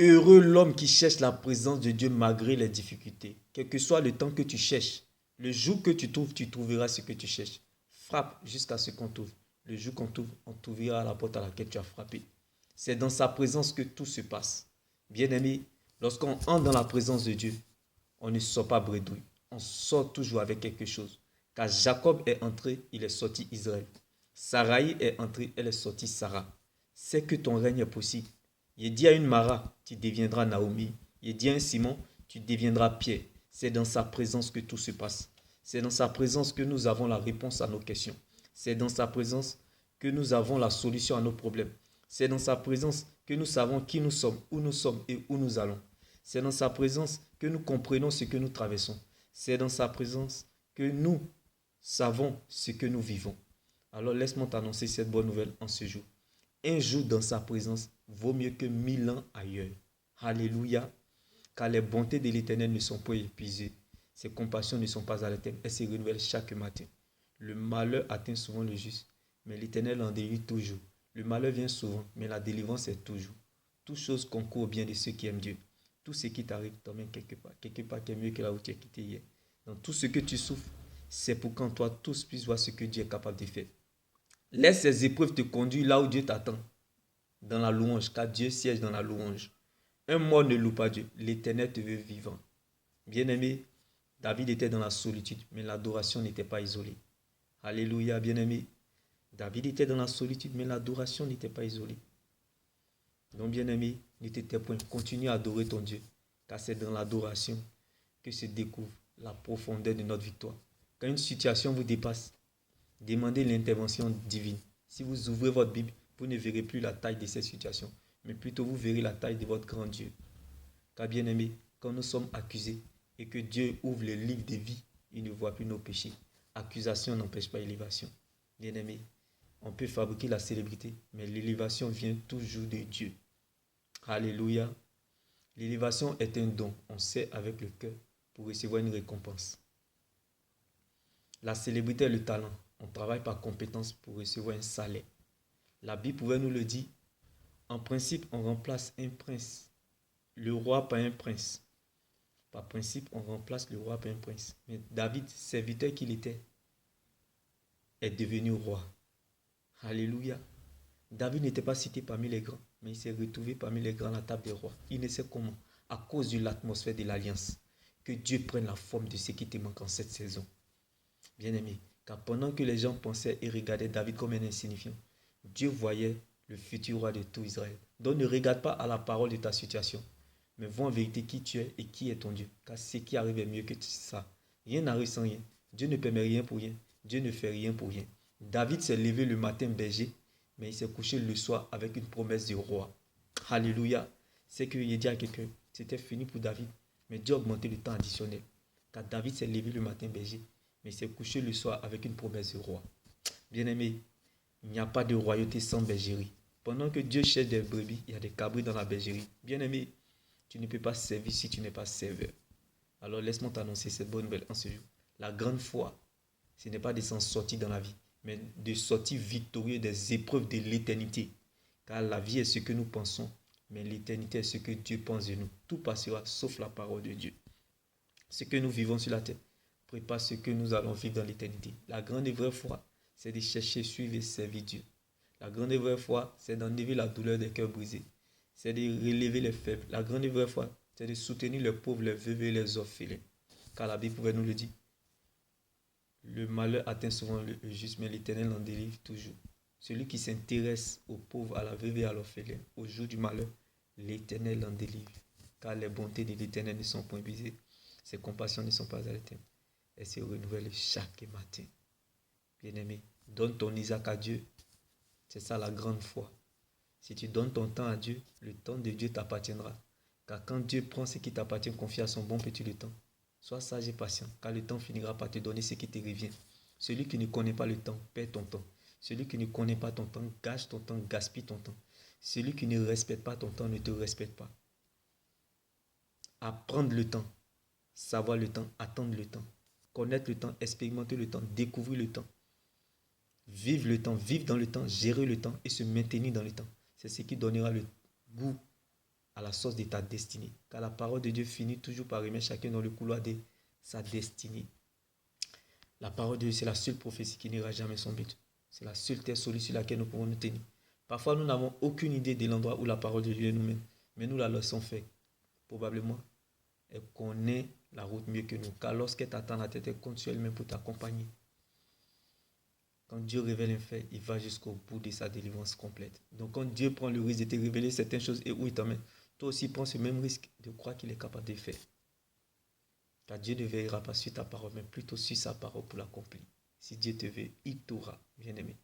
Heureux l'homme qui cherche la présence de Dieu malgré les difficultés. Quel que soit le temps que tu cherches, le jour que tu trouves, tu trouveras ce que tu cherches. Frappe jusqu'à ce qu'on t'ouvre. Le jour qu'on t'ouvre, on t'ouvrira la porte à laquelle tu as frappé. C'est dans sa présence que tout se passe. Bien-aimé, lorsqu'on entre dans la présence de Dieu, on ne sort pas bredouille. On sort toujours avec quelque chose. Car Jacob est entré, il est sorti Israël. Sarai est entrée, elle est sortie Sarah. C'est que ton règne est possible. Il dit à une Mara, tu deviendras Naomi. Il dit à un Simon, tu deviendras Pierre. C'est dans sa présence que tout se passe. C'est dans sa présence que nous avons la réponse à nos questions. C'est dans sa présence que nous avons la solution à nos problèmes. C'est dans sa présence que nous savons qui nous sommes et où nous allons. C'est dans sa présence que nous comprenons ce que nous traversons. C'est dans sa présence que nous savons ce que nous vivons. Alors laisse-moi t'annoncer cette bonne nouvelle en ce jour. Un jour dans sa présence vaut mieux que 1000 ans ailleurs. Alléluia. Car les bontés de l'Éternel ne sont pas épuisées. Ses compassions ne sont pas à l'éternel. Elles se renouvellent chaque matin. Le malheur atteint souvent le juste, mais l'Éternel en délivre toujours. Le malheur vient souvent, mais la délivrance est toujours. Toute chose concourt au bien de ceux qui aiment Dieu. Tout ce qui t'arrive t'emmène quelque part qui est mieux que là où tu es quitté hier. Dans tout ce que tu souffres, c'est pour qu'en toi tous puissent voir ce que Dieu est capable de faire. Laisse ces épreuves te conduire là où Dieu t'attend, dans la louange, car Dieu siège dans la louange. Un mort ne loue pas Dieu, l'Éternel te veut vivant. Bien-aimé, David était dans la solitude, mais l'adoration n'était pas isolée. Alléluia, bien-aimé. David était dans la solitude, mais l'adoration n'était pas isolée. Donc, bien-aimé, ne t'étais point, continue à adorer ton Dieu, car c'est dans l'adoration que se découvre la profondeur de notre victoire. Quand une situation vous dépasse, demandez l'intervention divine. Si vous ouvrez votre Bible, vous ne verrez plus la taille de cette situation, mais plutôt vous verrez la taille de votre grand Dieu. Car bien aimé, quand nous sommes accusés et que Dieu ouvre le livre de vie, il ne voit plus nos péchés. Accusation n'empêche pas élévation. Bien aimé, on peut fabriquer la célébrité, mais l'élévation vient toujours de Dieu. Alléluia. L'élévation est un don. On sait avec le cœur pour recevoir une récompense. La célébrité est le talent. On travaille par compétence pour recevoir un salaire. La Bible pouvait nous le dire. En principe, on remplace un prince, le roi par un prince. Par principe, on remplace le roi par un prince. Mais David, serviteur qu'il était, est devenu roi. Alléluia. David n'était pas cité parmi les grands, mais il s'est retrouvé parmi les grands à la table des rois. Il ne sait comment, à cause de l'atmosphère de l'alliance, que Dieu prenne la forme de ce qui te manque en cette saison. Bien-aimé, car pendant que les gens pensaient et regardaient David comme un insignifiant, Dieu voyait le futur roi de tout Israël. Donc ne regarde pas à la parole de ta situation, mais vois en vérité qui tu es et qui est ton Dieu. Car ce qui arrive est mieux que ça. Rien n'arrive sans rien. Dieu ne permet rien pour rien. Dieu ne fait rien pour rien. David s'est levé le matin berger, mais il s'est couché le soir avec une promesse du roi. Alléluia. C'est qu'il dit à quelqu'un, c'était fini pour David, mais Dieu a augmenté le temps additionnel. Car David s'est levé le matin berger, mais il s'est couché le soir avec une promesse du roi. Bien-aimé, il n'y a pas de royauté sans bergerie. Pendant que Dieu cherche des brebis, il y a des cabris dans la bergerie. Bien-aimé, tu ne peux pas servir si tu n'es pas serveur. Alors laisse-moi t'annoncer cette bonne nouvelle en ce jour. La grande foi, ce n'est pas de s'en sortir dans la vie, mais de sortir victorieux des épreuves de l'éternité. Car la vie est ce que nous pensons, mais l'éternité est ce que Dieu pense de nous. Tout passera sauf la parole de Dieu. Ce que nous vivons sur la terre prépare ce que nous allons vivre dans l'éternité. La grande et vraie foi, c'est de chercher, suivre et servir Dieu. La grande et vraie foi, c'est d'enlever la douleur des cœurs brisés. C'est de relever les faibles. La grande et vraie foi, c'est de soutenir les pauvres, les veuves et les orphelins. Car la Bible pouvait nous le dire. Le malheur atteint souvent le juste, mais l'Éternel en délivre toujours. Celui qui s'intéresse aux pauvres, à la veuve et à l'orphelin, au jour du malheur, l'Éternel en délivre. Car les bontés de l'Éternel ne sont point brisées. Ses compassions ne sont pas à l'éternel. Elles se renouvellent chaque matin. Bien-aimé, donne ton Isaac à Dieu. C'est ça la grande foi. Si tu donnes ton temps à Dieu, le temps de Dieu t'appartiendra. Car quand Dieu prend ce qui t'appartient, confie à son bon petit le temps. Sois sage et patient, car le temps finira par te donner ce qui te revient. Celui qui ne connaît pas le temps, perd ton temps. Celui qui ne connaît pas ton temps, gâche ton temps, gaspille ton temps. Celui qui ne respecte pas ton temps, ne te respecte pas. Apprendre le temps, savoir le temps, attendre le temps, connaître le temps, expérimenter le temps, découvrir le temps. Vivre le temps, vivre dans le temps, gérer le temps et se maintenir dans le temps. C'est ce qui donnera le goût à la la source de ta destinée. Car la parole de Dieu finit toujours par remettre chacun dans le couloir de sa destinée. La parole de Dieu, c'est la seule prophétie qui n'ira jamais son but. C'est la seule terre solide sur laquelle nous pouvons nous tenir. Parfois, nous n'avons aucune idée de l'endroit où la parole de Dieu nous mène. Mais nous la laissons faire. Probablement, elle connaît la route mieux que nous. Car lorsqu'elle t'attend la tête, elle compte sur elle-même pour t'accompagner. Quand Dieu révèle un fait, il va jusqu'au bout de sa délivrance complète. Donc quand Dieu prend le risque de te révéler certaines choses et où il t'emmène, toi aussi prends ce même risque de croire qu'il est capable de le faire. Car Dieu ne veillera pas sur ta parole, mais plutôt sur sa parole pour l'accomplir. Si Dieu te veut, il t'aura, bien-aimé.